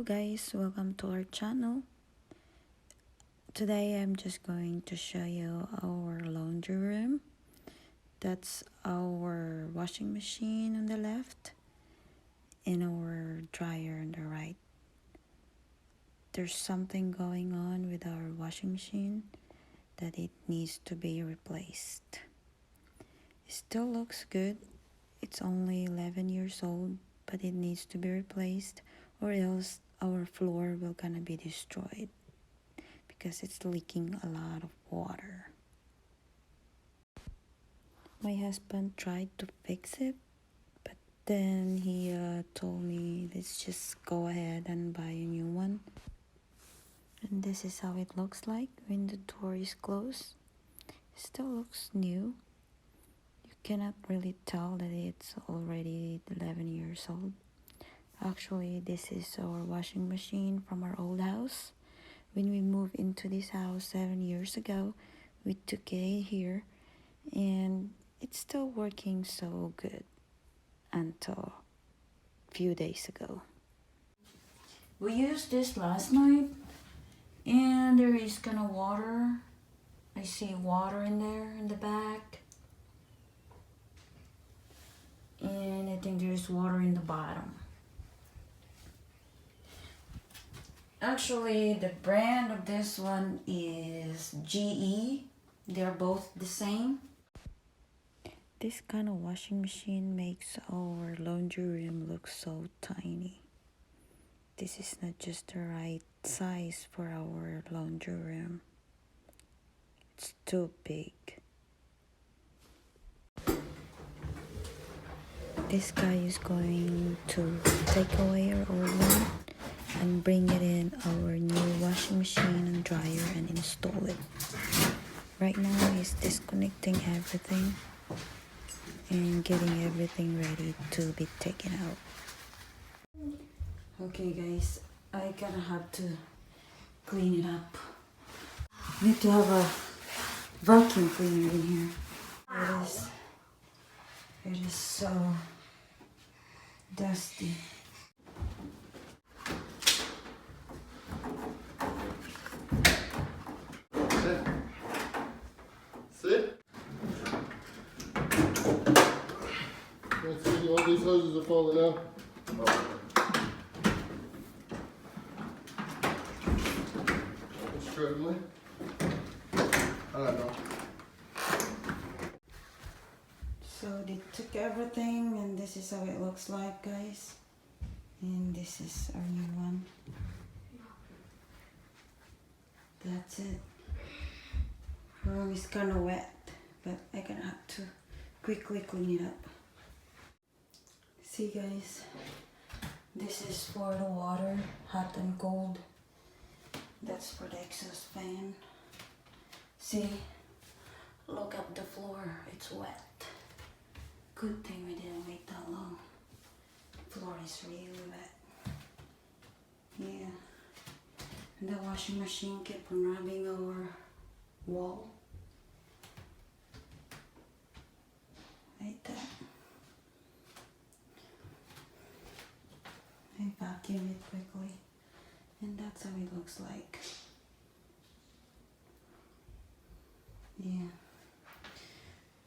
guys, welcome to our channel. Today I'm just going to show you our laundry room. That's our washing machine on the left and our dryer on the right. There's something going on with our washing machine that it needs to be replaced. It still looks good. It's only 11 years old, but it needs to be replaced or else our floor will gonna be destroyed because it's leaking a lot of water. My husband tried to fix it, but then he told me let's just go ahead and buy a new one. And this is how it looks like when the door is closed. It still looks new. You cannot really tell that it's already 11 years old. Actually, this is our washing machine from our old house. When we moved into this house 7 years ago, we took it here and it's still working so good until a few days ago. We used this last night and there is kind of water. I see water in there in the back. And I think there's water in the bottom. Actually, the brand of this one is GE. They're both the same. This kind of washing machine makes our laundry room look so tiny. This is not just the right size for our laundry room. It's too big. This guy is going to take away our old one and bring it in our new washing machine and dryer and install it. Right now he's disconnecting everything and getting everything ready to be taken out. Okay guys, I gonna have to clean it up. Need to have a vacuum cleaner in here. It is so dusty. Sit. All these hoses are falling out. Struggling. I don't know. So they took everything and this is how it looks like, guys. And this is our new one. That's it. Room is kind of wet, but I'm gonna have to quickly clean it up. See guys, this is for the water, hot and cold. That's for the exhaust fan. See, look at the floor, it's wet. Good thing we didn't wait that long. Floor is really wet. Yeah. And the washing machine kept on rubbing our wall. Like that. I vacuum it quickly. And that's how it looks like. Yeah.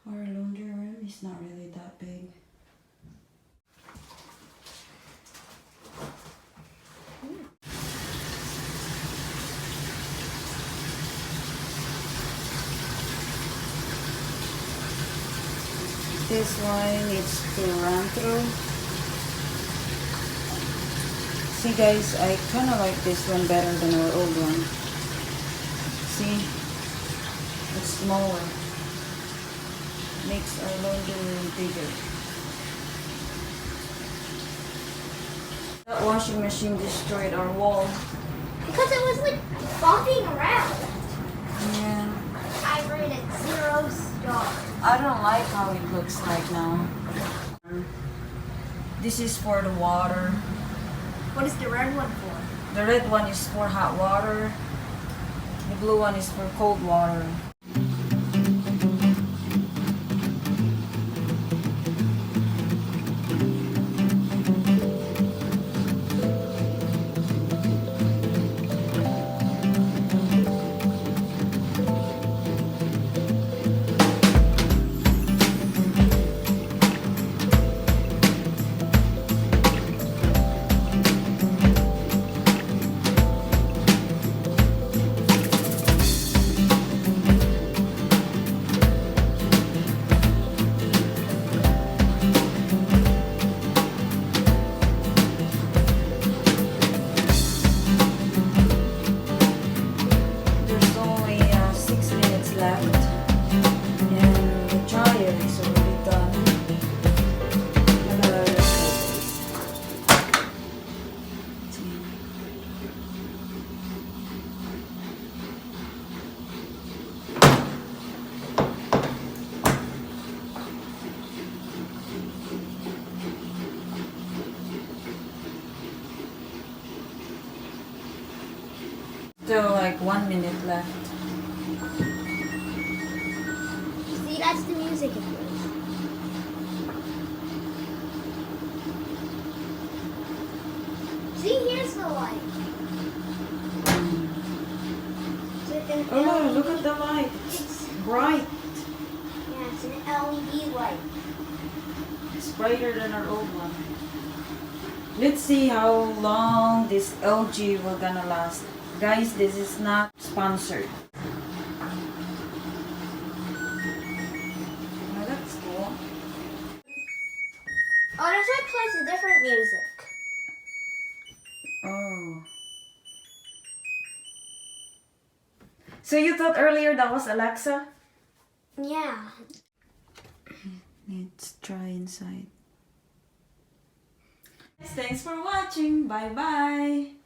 Our laundry room is not really that big. This one needs to run through. See guys, I kind of like this one better than our old one. See, it's smaller. Makes our laundry room bigger. That washing machine destroyed our wall. Because it was like bobbing around. Yeah. I rated 0 stars. I don't like how it looks like now. This is for the water. What is the red one for? The red one is for hot water. The blue one is for cold water. Still like 1 minute left. See, that's the music it plays. See, here's the light. Oh, look at the light. It's bright. Yeah, it's an LED light. It's brighter than our old one. Let's see how long this LG will gonna last. Guys, this is not sponsored. Oh, that's cool. Oh, this one plays a different music. Oh. So you thought earlier that was Alexa? Yeah. Let's try inside. Thanks for watching. Bye bye.